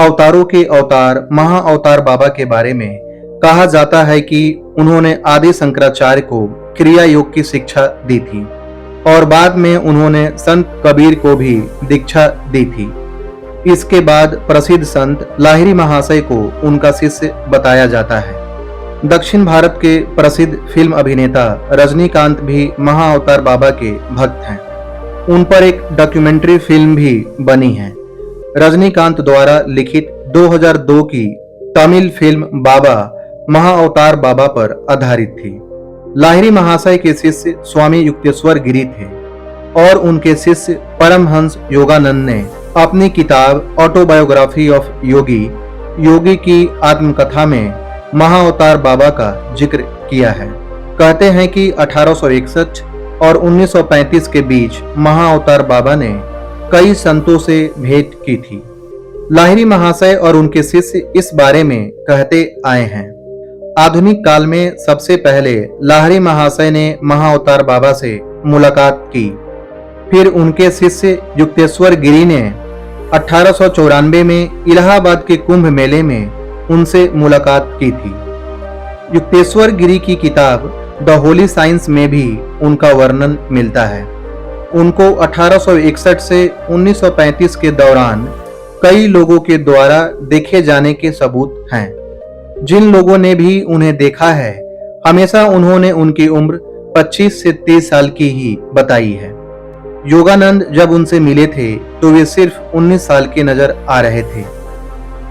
अवतारों के अवतार महाअवतार बाबा के बारे में कहा जाता है कि उन्होंने आदि शंकराचार्य को क्रिया योग की शिक्षा दी थी और बाद में उन्होंने संत कबीर को भी दीक्षा दी थी। इसके बाद प्रसिद्ध संत लाहिरी महाशय को उनका शिष्य बताया जाता है। दक्षिण भारत के प्रसिद्ध फिल्म अभिनेता रजनीकांत भी महाअवतार बाबा के भक्त हैं। उन पर एक डॉक्यूमेंट्री फिल्म भी बनी है। रजनीकांत द्वारा लिखित 2002 की तमिल फिल्म बाबा महाअवतार बाबा पर आधारित थी। लाहिरी महाशय के शिष्य स्वामी युक्तेश्वर गिरी थे और उनके शिष्य परमहंस योगानंद ने अपनी किताब ऑटोबायोग्राफी ऑफ योगी की आत्मकथा में महाअवतार बाबा का जिक्र किया है। कहते हैं कि 1861 और 1935 के बीच महाअवतार बाबा ने कई संतों से भेंट की थी। लाहिरी महाशय और उनके शिष्य इस बारे में कहते आए हैं। आधुनिक काल में सबसे पहले लाहिरी महाशय ने महाअवतार बाबा से मुलाकात की। फिर उनके शिष्य युक्तेश्वर गिरी ने 1894 में इलाहाबाद के कुंभ मेले में उनसे मुलाकात की थी। युक्तेश्वर गिरी की किताब द होली साइंस में भी उनका वर्णन मिलता है। उनको 1861 से 1935 के दौरान कई लोगों के द्वारा देखे जाने के सबूत हैं। जिन लोगों ने भी उन्हें देखा है, हमेशा उन्होंने उनकी उम्र 25 से 30 साल की ही बताई है। योगानंद जब उनसे मिले थे तो वे सिर्फ 19 साल के नजर आ रहे थे।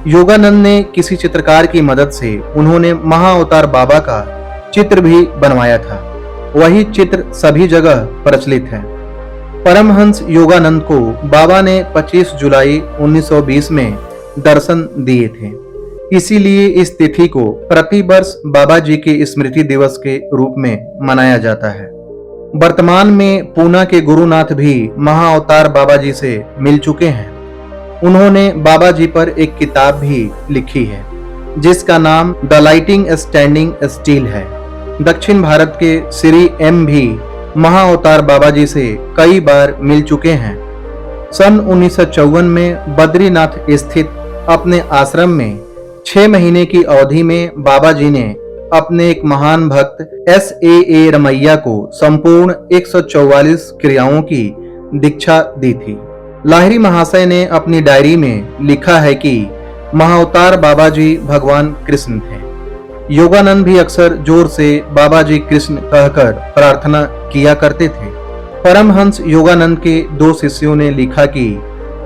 योगानंद ने किसी चित्रकार की मदद से उन्होंने महाअवतार बाबा का चित्र भी बनवाया था। वही चित्र सभी जगह प्रचलित है। परमहंस योगानंद को बाबा ने 25 जुलाई 1920 में दर्शन दिए थे। इसीलिए इस तिथि को प्रति वर्ष बाबा जी के स्मृति दिवस के रूप में मनाया जाता है। वर्तमान में पूना के गुरुनाथ भी महाअवतार बाबा जी से मिल चुके हैं। उन्होंने बाबा जी पर एक किताब भी लिखी है जिसका नाम द लाइटिंग स्टैंडिंग स्टील है। दक्षिण भारत के श्री एम भी महाअवतार बाबा जी से कई बार मिल चुके हैं। सन 1954 में बद्रीनाथ स्थित अपने आश्रम में 6 महीने की अवधि में बाबा जी ने अपने एक महान भक्त S.A.A. रमैया को संपूर्ण 144 क्रियाओं की दीक्षा दी थी। लाहिरी महाशय ने अपनी डायरी में लिखा है कि महाअवतार बाबा जी भगवान कृष्ण थे। योगानंद भी अक्सर जोर से बाबा जी कृष्ण कहकर प्रार्थना किया करते थे। परमहंस योगानंद के 2 शिष्यों ने लिखा कि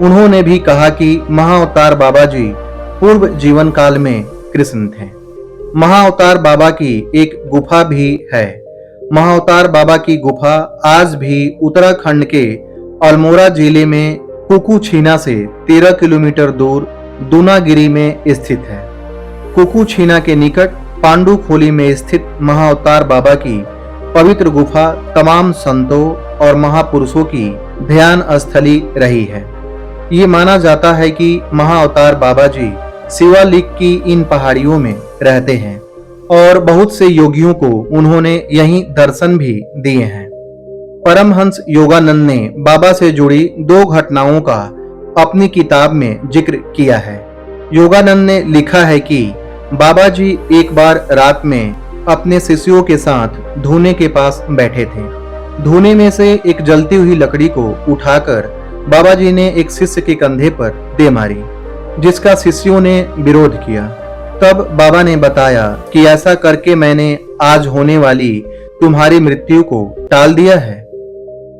उन्होंने भी कहा कि महाअवतार बाबा जी पूर्व जीवन काल में कृष्ण थे। महाअवतार बाबा की एक गुफा भी है। महाअवतार बाबा की गुफा आज भी उत्तराखंड के अल्मोड़ा जिले में कुकुछीना से 13 किलोमीटर दूर दूनागिरी में स्थित है। कुकुछीना के निकट पांडुखोली में स्थित महाअवतार बाबा की पवित्र गुफा तमाम संतों और महापुरुषों की ध्यान स्थली रही है। ये माना जाता है कि महाअवतार बाबा जी शिवालिक की इन पहाड़ियों में रहते हैं और बहुत से योगियों को उन्होंने यहीं दर्शन भी दिए हैं। परमहंस योगानंद ने बाबा से जुड़ी 2 घटनाओं का अपनी किताब में जिक्र किया है। योगानंद ने लिखा है कि बाबा जी एक बार रात में अपने शिष्यों के साथ धूने के पास बैठे थे। धूने में से एक जलती हुई लकड़ी को उठाकर बाबा जी ने एक शिष्य के कंधे पर दे मारी, जिसका शिष्यों ने विरोध किया। तब बाबा ने बताया कि ऐसा करके मैंने आज होने वाली तुम्हारी मृत्यु को टाल दिया है।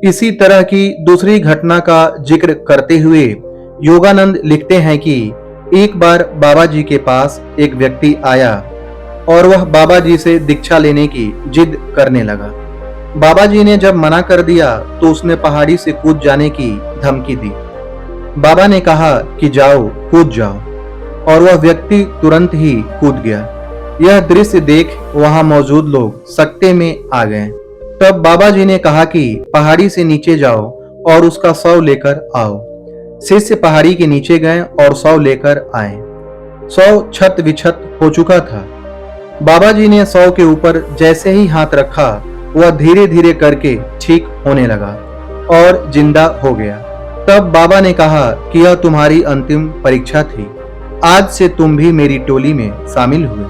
इसी तरह की दूसरी घटना का जिक्र करते हुए योगानंद लिखते हैं कि एक बार बाबा जी के पास एक व्यक्ति आया और वह बाबा जी से दीक्षा लेने की जिद करने लगा। बाबा जी ने जब मना कर दिया तो उसने पहाड़ी से कूद जाने की धमकी दी। बाबा ने कहा कि जाओ, कूद जाओ, और वह व्यक्ति तुरंत ही कूद गया। यह दृश्य देख वहां मौजूद लोग सकते में आ गए। तब बाबा जी ने कहा कि पहाड़ी से नीचे जाओ और उसका शव लेकर आओ। शिष्य पहाड़ी के नीचे गए और शव लेकर आए। शव छत विछत हो चुका था। बाबा जी ने शव के ऊपर जैसे ही हाथ रखा, वह धीरे धीरे करके ठीक होने लगा और जिंदा हो गया। तब बाबा ने कहा कि यह तुम्हारी अंतिम परीक्षा थी, आज से तुम भी मेरी टोली में शामिल हुए।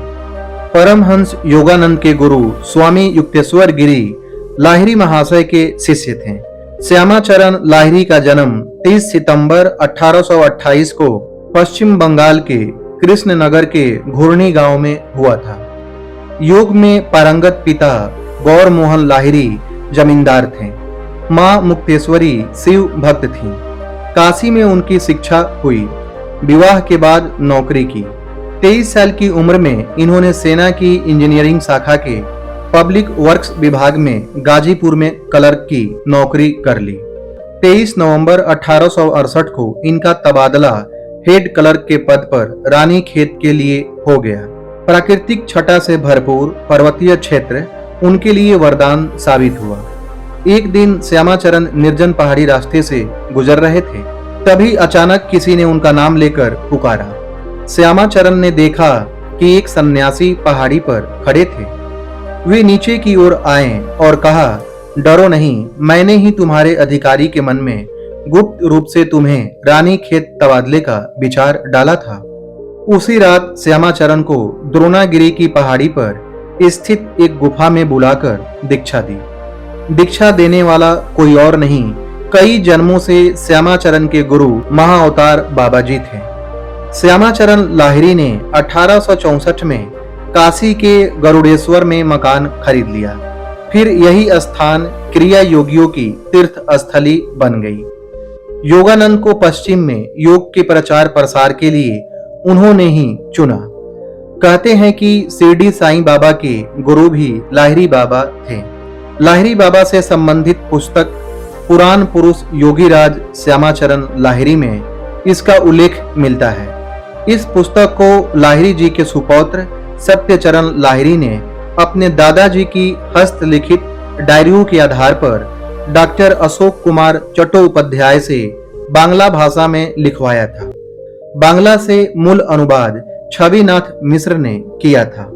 परमहंस योगानंद के गुरु स्वामी युक्तेश्वर गिरी लाहिरी महाशय के शिष्य थे। श्यामाचरण लाहिरी का जन्म 30 सितंबर 1828 को पश्चिम बंगाल के कृष्णनगर के घुर्नी गांव में हुआ था। योग में पारंगत पिता गौर मोहन लाहिरी जमींदार थे। मां मुक्तेश्वरी शिव भक्त थीं। काशी में उनकी शिक्षा हुई। विवाह के बाद नौकरी की। 23 साल की उम्र में इन्होंने सेना की इंजीनियरिंग शाखा के पब्लिक वर्क्स विभाग में गाजीपुर में क्लर्क की नौकरी कर ली। 23 नवंबर 1868 को इनका तबादला हेड क्लर्क के पद पर रानीखेत के लिए हो गया। प्राकृतिक छटा से भरपूर पर्वतीय क्षेत्र उनके लिए वरदान साबित हुआ। एक दिन श्यामाचरण निर्जन पहाड़ी रास्ते से गुजर रहे थे, तभी अचानक किसी ने उनका नाम लेकर पुकारा। श्यामाचरण ने देखा कि एक सन्यासी पहाड़ी पर खड़े थे। वे नीचे की ओर आए और कहा, डरो नहीं, मैंने ही तुम्हारे अधिकारी के मन में गुप्त रूप से तुम्हें रानीखेत तबादले का विचार डाला था। उसी रात श्यामाचरण को द्रोणागिरी की पहाड़ी पर स्थित एक गुफा में बुलाकर दीक्षा दी। दीक्षा देने वाला कोई और नहीं, कई जन्मों से श्यामाचरण के गुरु महाअवतार बाबा जी थे। श्यामाचरण लाहिरी ने 1864 में काशी के गरुड़ेश्वर में मकान खरीद लिया। फिर यही स्थान क्रिया योगियों की तीर्थ स्थली बन गई। योगानंद को पश्चिम में योग के प्रचार प्रसार के लिए उन्होंने ही चुना। कहते हैं कि शिरडी साईं बाबा के गुरु भी लाहिरी बाबा थे। लाहिरी बाबा से संबंधित पुस्तक पुराण पुरुष योगीराज श्यामाचरण लाहिरी में इसका उल्लेख मिलता है। इस पुस्तक को लाहिरी जी के सुपौत्र सत्यचरण लाहिरी ने अपने दादाजी की हस्तलिखित डायरियों के आधार पर डॉक्टर अशोक कुमार चट्टोपाध्याय से बांग्ला भाषा में लिखवाया था। बांग्ला से मूल अनुवाद छविनाथ मिश्र ने किया था।